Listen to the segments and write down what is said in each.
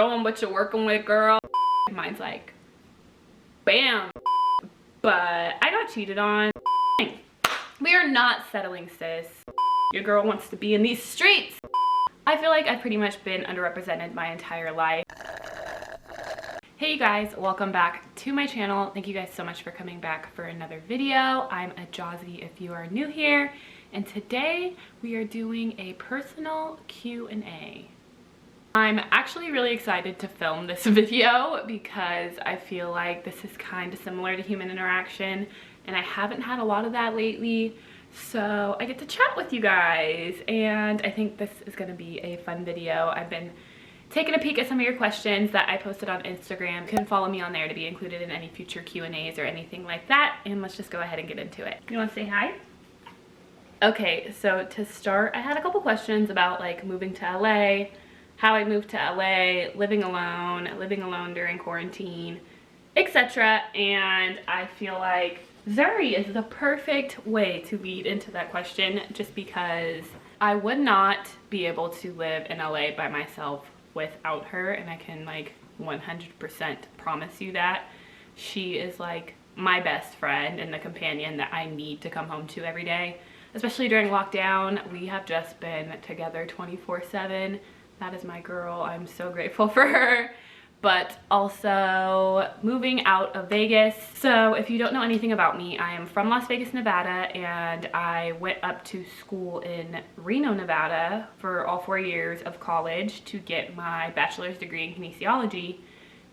Showing what you're working with, girl. Mine's like, bam. But I got cheated on. We are not settling, sis. Your girl wants to be in these streets. I feel like I've pretty much been underrepresented my entire life. Hey you guys, welcome back to my channel. Thank you guys so much for coming back for another video. I'm Ajahzi if you are new here, and today we are doing a personal Q&A. I'm actually really excited to film this video because I feel like this is kind of similar to human interaction and I haven't had a lot of that lately. So I get to chat with you guys and I think this is going to be a fun video. I've been taking a peek at some of your questions that I posted on Instagram. You can follow me on there to be included in any future Q&As or anything like that. And let's just go ahead and get into it. You want to say hi? Okay, so to start, I had a couple questions about like moving to LA, how I moved to LA, living alone during quarantine, etc. And I feel like Zuri is the perfect way to lead into that question just because I would not be able to live in LA by myself without her, and I can like 100% promise you that. She is like my best friend and the companion that I need to come home to every day, especially during lockdown. We have just been together 24/7. That is my girl. I'm so grateful for her. But also moving out of Vegas. So if you don't know anything about me, I am from Las Vegas, Nevada, and I went up to school in Reno, Nevada for all 4 years of college to get my bachelor's degree in kinesiology.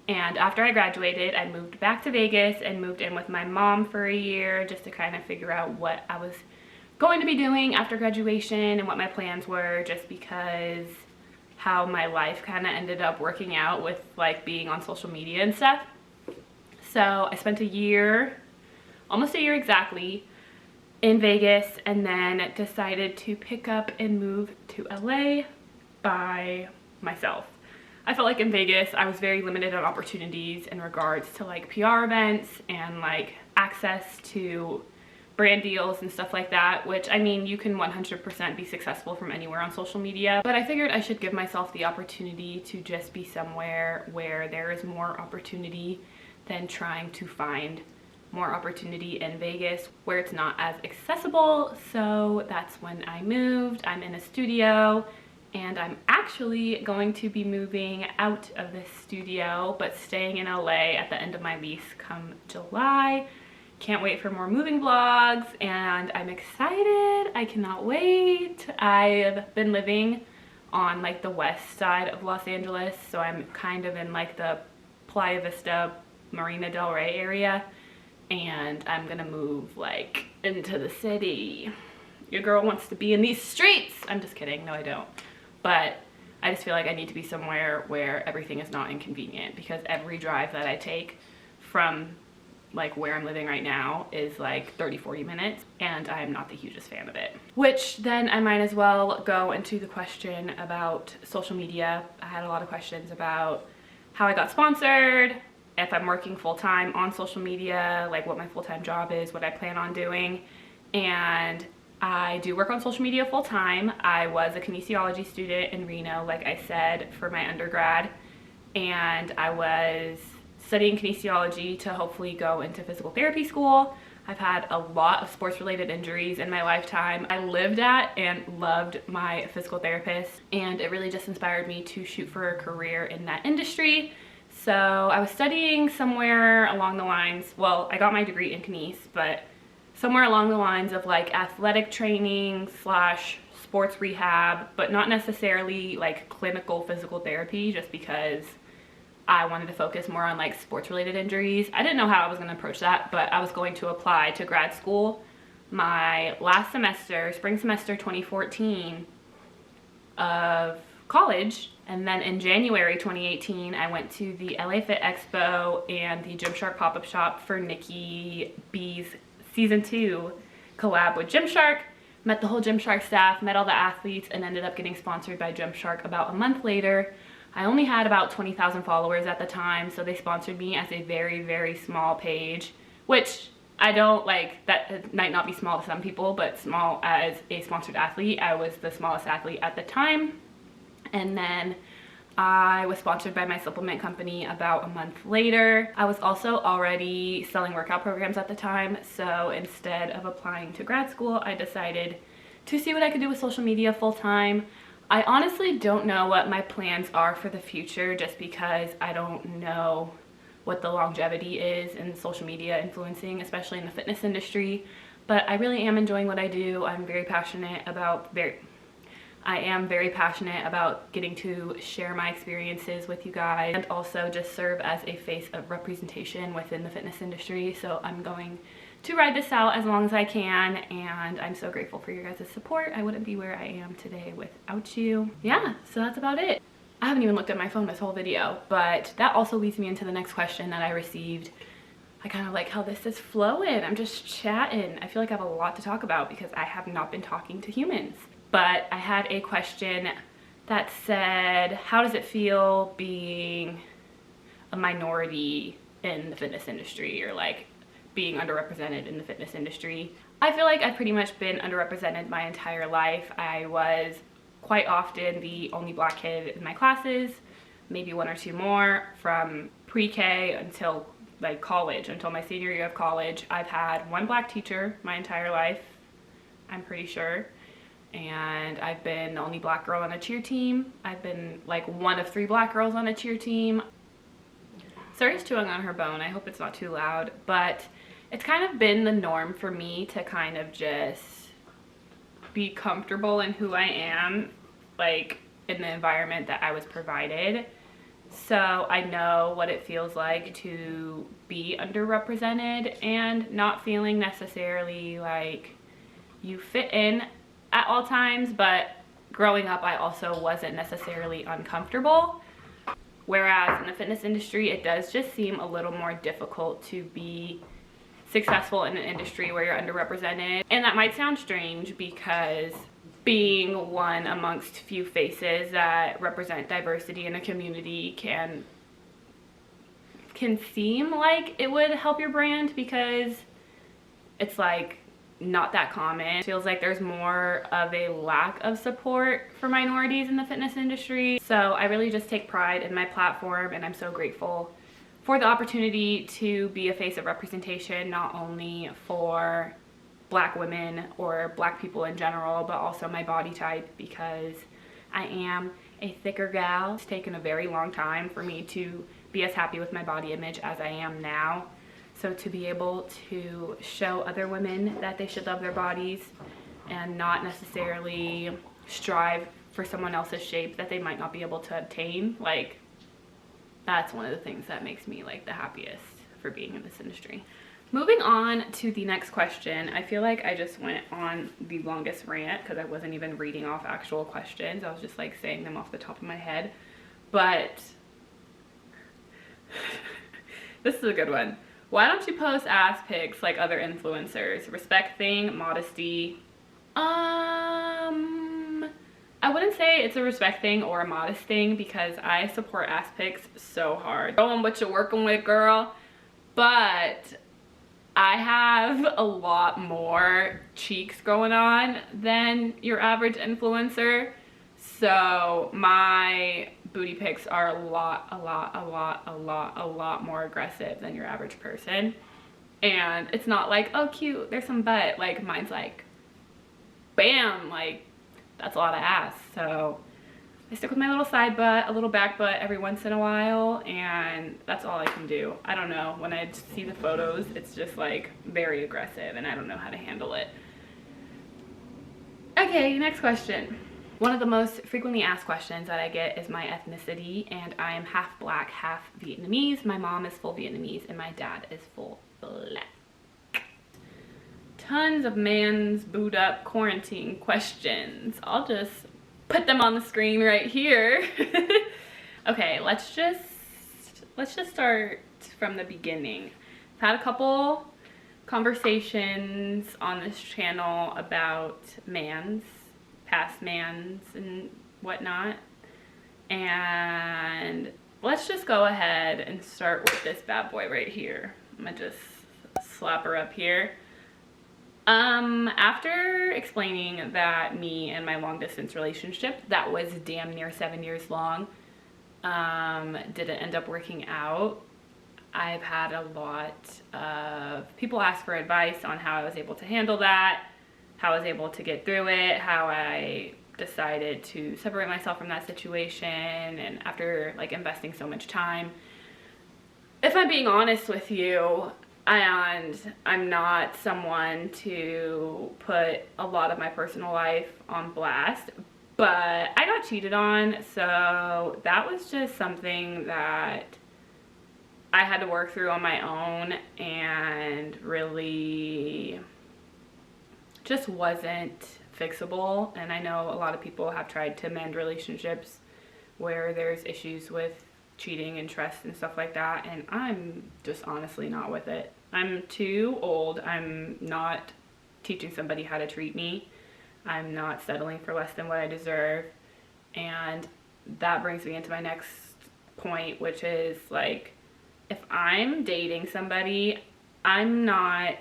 And after I graduated, I moved back to Vegas and moved in with my mom for a year just to kind of figure out what I was going to be doing after graduation and what my plans were, just because how my life kind of ended up working out with like being on social media and stuff. So I spent a year, almost a year exactly, in Vegas, and then decided to pick up and move to LA by myself. I felt like in Vegas I was very limited on opportunities in regards to like PR events and like access to brand deals and stuff like that, which I mean, you can 100% be successful from anywhere on social media, but I figured I should give myself the opportunity to just be somewhere where there is more opportunity than trying to find more opportunity in Vegas where it's not as accessible. So that's when I moved. I'm in a studio and I'm actually going to be moving out of this studio but staying in LA at the end of my lease come July. Can't wait for more moving vlogs and I'm excited. I cannot wait. I've been living on like the west side of Los Angeles, so I'm kind of in like the Playa Vista, Marina Del Rey area, and I'm gonna move like into the city. Your girl wants to be in these streets. I'm just kidding. No, I don't. But I just feel like I need to be somewhere where everything is not inconvenient, because every drive that I take from like where I'm living right now is like 30-40 minutes, and I'm not the hugest fan of it. Which then I might as well go into the question about social media. I had a lot of questions about how I got sponsored, if I'm working full-time on social media, like what my full-time job is, what I plan on doing. And I do work on social media full-time. I was a kinesiology student in Reno, like I said, for my undergrad, and I was studying kinesiology to hopefully go into physical therapy school. I've had a lot of sports related injuries in my lifetime. I lived at and loved my physical therapist, and it really just inspired me to shoot for a career in that industry. So I was studying somewhere along the lines, well, I got my degree in kines, but somewhere along the lines of like athletic training slash sports rehab, but not necessarily like clinical physical therapy, just because I wanted to focus more on like sports related injuries. I didn't know how I was going to approach that, but I was going to apply to grad school my last semester, spring semester 2014 of college. And then in January 2018, I went to the LA Fit Expo and the Gymshark pop-up shop for Nikki B's season 2 collab with Gymshark. Met the whole Gymshark staff, met all the athletes, and ended up getting sponsored by Gymshark about a month later. I only had about 20,000 followers at the time, so they sponsored me as a very, very small page, which I don't like. That might not be small to some people, but small as a sponsored athlete, I was the smallest athlete at the time. And then I was sponsored by my supplement company about a month later. I was also already selling workout programs at the time, so instead of applying to grad school, I decided to see what I could do with social media full time. I honestly don't know what my plans are for the future, just because I don't know what the longevity is in social media influencing, especially in the fitness industry. But I really am enjoying what I do. I am very passionate about getting to share my experiences with you guys, and also just serve as a face of representation within the fitness industry. So I'm going to ride this out as long as I can, and I'm so grateful for your guys' support. I wouldn't be where I am today without you. Yeah, so that's about it. I haven't even looked at my phone this whole video, but that also leads me into the next question that I received. I kind of like how this is flowing. I'm just chatting. I feel like I have a lot to talk about because I have not been talking to humans. But I had a question that said, how does it feel being a minority in the fitness industry, or like being underrepresented in the fitness industry? I feel like I've pretty much been underrepresented my entire life. I was quite often the only black kid in my classes, maybe one or two more, from pre-K until like college, until my senior year of college. I've had one black teacher my entire life, I'm pretty sure. And I've been the only black girl on a cheer team. I've been like one of 3 black girls on a cheer team. Sari's chewing on her bone. I hope it's not too loud, but it's kind of been the norm for me to kind of just be comfortable in who I am, like in the environment that I was provided. So I know what it feels like to be underrepresented and not feeling necessarily like you fit in at all times, but growing up I also wasn't necessarily uncomfortable. Whereas in the fitness industry, it does just seem a little more difficult to be successful in an industry where you're underrepresented. And that might sound strange, because being one amongst few faces that represent diversity in a community can seem like it would help your brand, because it's like not that common. It feels like there's more of a lack of support for minorities in the fitness industry. So I really just take pride in my platform, and I'm so grateful for the opportunity to be a face of representation, not only for black women or black people in general, but also my body type, because I am a thicker gal. It's taken a very long time for me to be as happy with my body image as I am now. So to be able to show other women that they should love their bodies and not necessarily strive for someone else's shape that they might not be able to obtain, like, that's one of the things that makes me like the happiest for being in this industry. Moving on to the next question. I feel like I just went on the longest rant because I wasn't even reading off actual questions. I was just like saying them off the top of my head. But this is a good one. Why don't you post ass pics like other influencers? Respect thing, modesty. I wouldn't say it's a respect thing or a modest thing, because I support ass pics so hard. Showing what you're working with, girl. But I have a lot more cheeks going on than your average influencer. So my booty pics are a lot more aggressive than your average person. And it's not like, oh cute, there's some butt. Like mine's like, bam, like that's a lot of ass. So I stick with my little side butt, a little back butt every once in a while, and that's all I can do. I don't know, when I see the photos, it's just like very aggressive and I don't know how to handle it. Okay, next question. One of the most frequently asked questions that I get is my ethnicity, and I am half black, half Vietnamese. My mom is full Vietnamese and my dad is full black. Tons of man's booed up quarantine questions. I'll just put them on the screen right here. Okay, let's just start from the beginning. I've had a couple conversations on this channel about mans, past mans and whatnot, and let's just go ahead and start with this bad boy right here. I'm gonna just slap her up here. After explaining that me and my long distance relationship that was damn near 7 years long didn't end up working out. I've had a lot of people ask for advice on how I was able to handle that, how I was able to get through it, how I decided to separate myself from that situation, and after like investing so much time. If I'm being honest with you, and I'm not someone to put a lot of my personal life on blast, but I got cheated on, so that was just something that I had to work through on my own, and really just wasn't fixable. And I know a lot of people have tried to mend relationships where there's issues with cheating and trust and stuff like that, and I'm just honestly not with it. I'm too old. I'm not teaching somebody how to treat me. I'm not settling for less than what I deserve. And that brings me into my next point, which is like, if I'm dating somebody, I'm not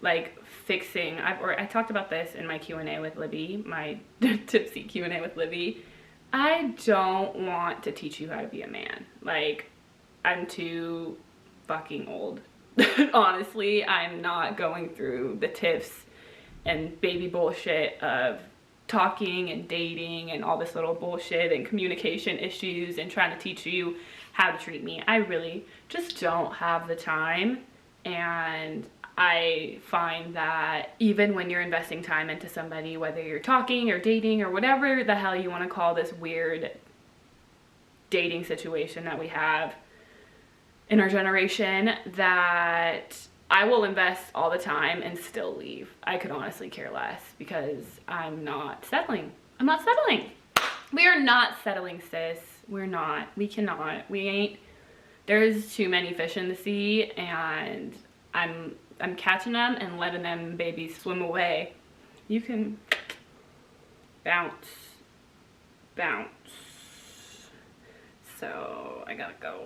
like fixing. I talked about this in my Q&A with Libby, my tipsy Q&A with Libby. I don't want to teach you how to be a man. Like, I'm too fucking old. Honestly, I'm not going through the tips and baby bullshit of talking and dating and all this little bullshit and communication issues and trying to teach you how to treat me. I really just don't have the time. And I find that even when you're investing time into somebody, whether you're talking or dating or whatever the hell you want to call this weird dating situation that we have in our generation, that I will invest all the time and still leave. I could honestly care less because I'm not settling. I'm not settling. We are not settling, sis. We're not. We cannot. We ain't. There's too many fish in the sea, and I'm catching them and letting them babies swim away. You can bounce. So I gotta go.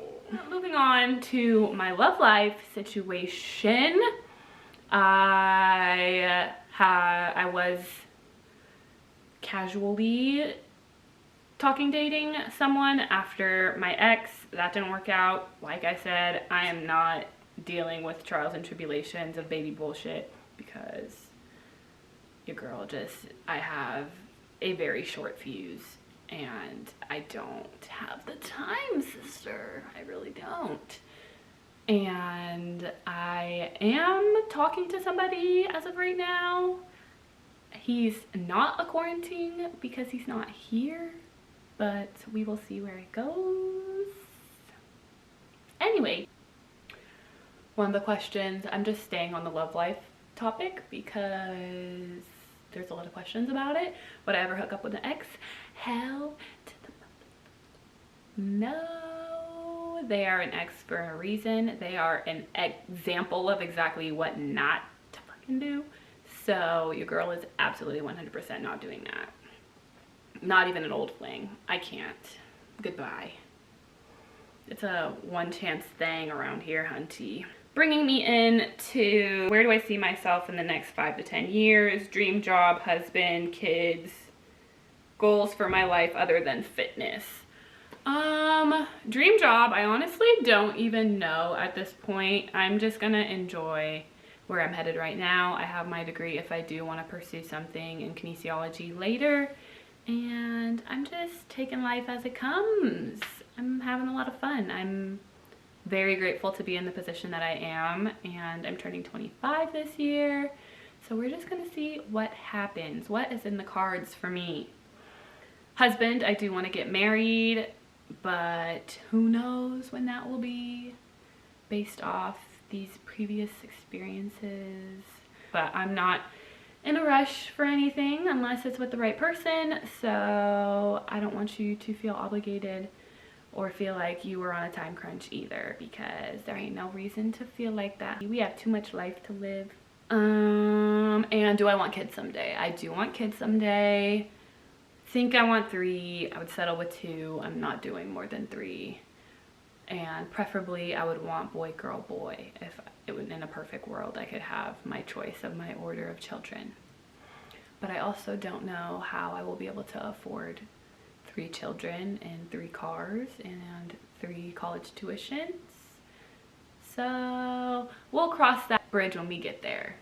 Moving on to my love life situation. I was casually dating someone after my ex. That didn't work out. Like I said, I am not dealing with trials and tribulations of baby bullshit because your girl I have a very short fuse and I don't have the time, sister. I really don't. And I am talking to somebody as of right now. He's not a quarantine because he's not here, but we will see where it goes. Anyway, one of the questions, I'm just staying on the love life topic because there's a lot of questions about it. Would I ever hook up with an ex? Hell to the no. They are an ex for a reason. They are an example of exactly what not to fucking do. So your girl is absolutely 100% not doing that. Not even an old fling. I can't. Goodbye. It's a one chance thing around here, hunty. Bringing me in to where do I see myself in the next 5 to 10 years? Dream job, husband, kids, goals for my life other than fitness. Dream job, I honestly don't even know at this point. I'm just gonna enjoy where I'm headed right now. I have my degree if I do want to pursue something in kinesiology later, and I'm just taking life as it comes. I'm having a lot of fun. I'm very grateful to be in the position that I am, and I'm turning 25 this year, so we're just gonna see what happens, what is in the cards for me. Husband, I do want to get married, but who knows when that will be based off these previous experiences. But I'm not in a rush for anything unless it's with the right person, so I don't want you to feel obligated or feel like you were on a time crunch either, because there ain't no reason to feel like that. We have too much life to live. And do I want kids someday? I do want kids someday. Think I want 3. I would settle with 2. I'm not doing more than 3. And preferably I would want boy, girl, boy. If it was in a perfect world, I could have my choice of my order of children. But I also don't know how I will be able to afford 3 children and 3 cars and 3 college tuitions. So we'll cross that bridge when we get there.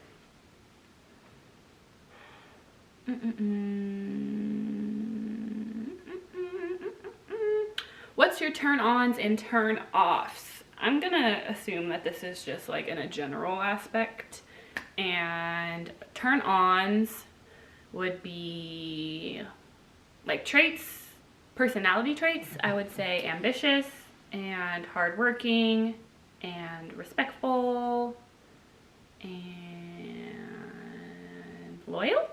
What's your turn-ons and turn-offs? I'm gonna assume that this is just like in a general aspect, and turn-ons would be like traits, personality traits. I would say ambitious and hardworking and respectful and loyal.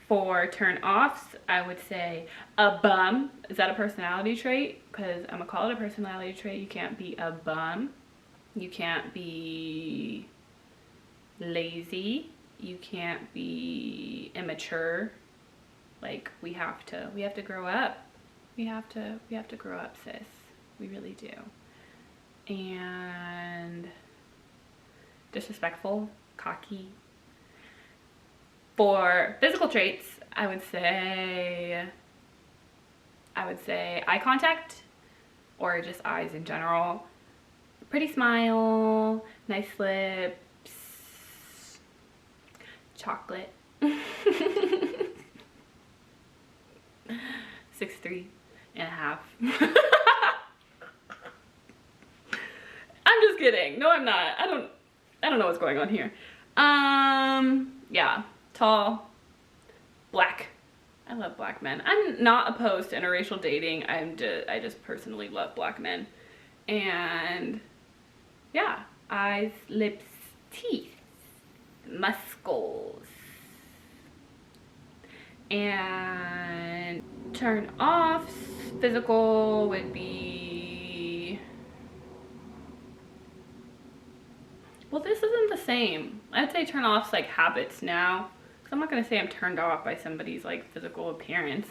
For turn-offs, I would say a bum. Is that a personality trait? Because I'm gonna call it a personality trait. You can't be a bum. You can't be lazy. You can't be immature. Like, we have to grow up. We have to grow up, sis. We really do. And disrespectful, cocky. For physical traits, I would say eye contact, or just eyes in general. Pretty smile, nice lips, chocolate. 6'3.5". I'm just kidding. No, I'm not. I don't know what's going on here. Yeah, tall, black. I love black men. I'm not opposed to interracial dating. I just personally love black men. And yeah, eyes, lips, teeth, muscles. And turn-offs, physical would be, well, this isn't the same. I'd say turn-offs like habits now. I'm not gonna say I'm turned off by somebody's like physical appearance,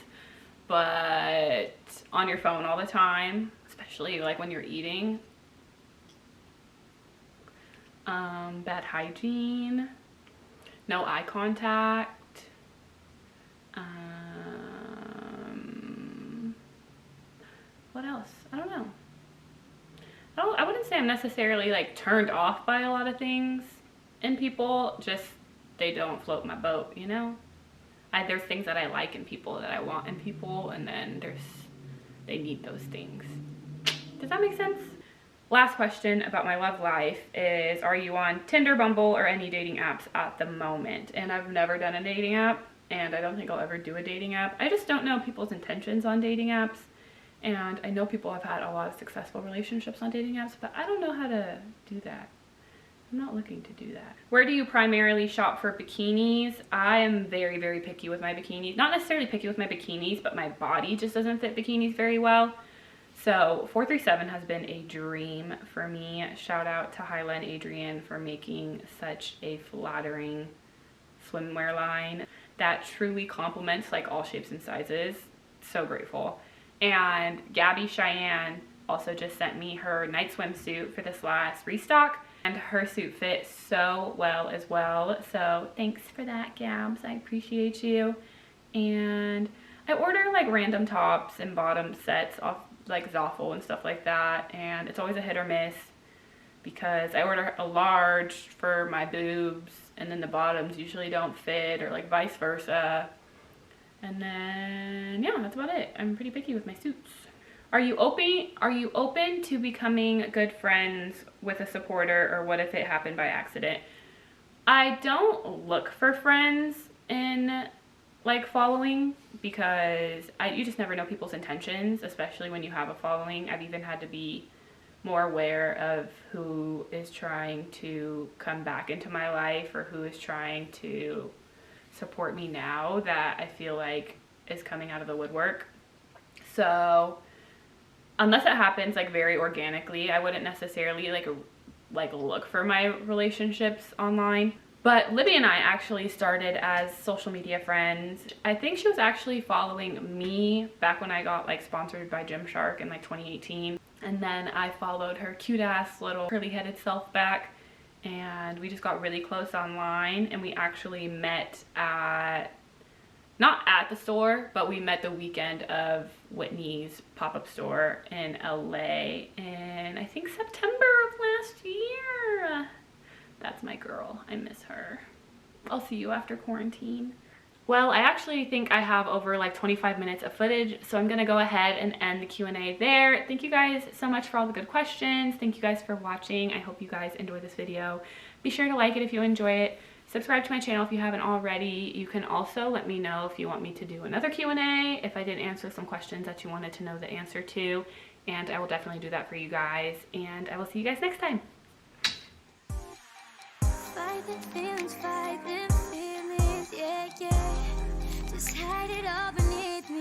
but on your phone all the time, especially like when you're eating. Bad hygiene, no eye contact. What else? I don't know. I wouldn't say I'm necessarily like turned off by a lot of things in people, just they don't float my boat, you know? There's things that I like in people, that I want in people, and then they need those things. Does that make sense? Last question about my love life is, are you on Tinder, Bumble, or any dating apps at the moment? And I've never done a dating app, and I don't think I'll ever do a dating app. I just don't know people's intentions on dating apps. And I know people have had a lot of successful relationships on dating apps, but I don't know how to do that. I'm not looking to do that. Where do you primarily shop for bikinis? I am very, very picky with my bikinis. Not necessarily picky with my bikinis, but my body just doesn't fit bikinis very well. So 437 has been a dream for me. Shout out to Hyla and Adrian for making such a flattering swimwear line that truly complements like all shapes and sizes. So grateful. And Gabby Cheyenne also just sent me her night swimsuit for this last restock, and her suit fits so well as well. So thanks for that, Gabs. I appreciate you. And I order like random tops and bottom sets off like Zoffel and stuff like that, and it's always a hit or miss because I order a large for my boobs and then the bottoms usually don't fit, or like vice versa. And then yeah, that's about it. I'm pretty picky with my suits. Are you open to becoming good friends with a supporter, or what if it happened by accident? I don't look for friends in like following, because you just never know people's intentions, especially when you have a following. I've even had to be more aware of who is trying to come back into my life, or who is trying to support me now that I feel like is coming out of the woodwork. So unless it happens like very organically, I wouldn't necessarily like look for my relationships online. But Libby and I actually started as social media friends. I think she was actually following me back when I got like sponsored by Gymshark in like 2018. And then I followed her cute ass little curly headed self back, and we just got really close online, and we actually met at not at the store, but we met the weekend of Whitney's pop-up store in LA in, I think, September of last year. That's my girl. I miss her. I'll see you after quarantine. Well, I actually think I have over like 25 minutes of footage, so I'm gonna go ahead and end the Q&A there. Thank you guys so much for all the good questions. Thank you guys for watching. I hope you guys enjoyed this video. Be sure to like it if you enjoy it. Subscribe to my channel if you haven't already. You can also let me know if you want me to do another Q&A, if I didn't answer some questions that you wanted to know the answer to, and I will definitely do that for you guys, and I will see you guys next time. Fight the feelings, yeah, yeah. Just hide it all beneath me.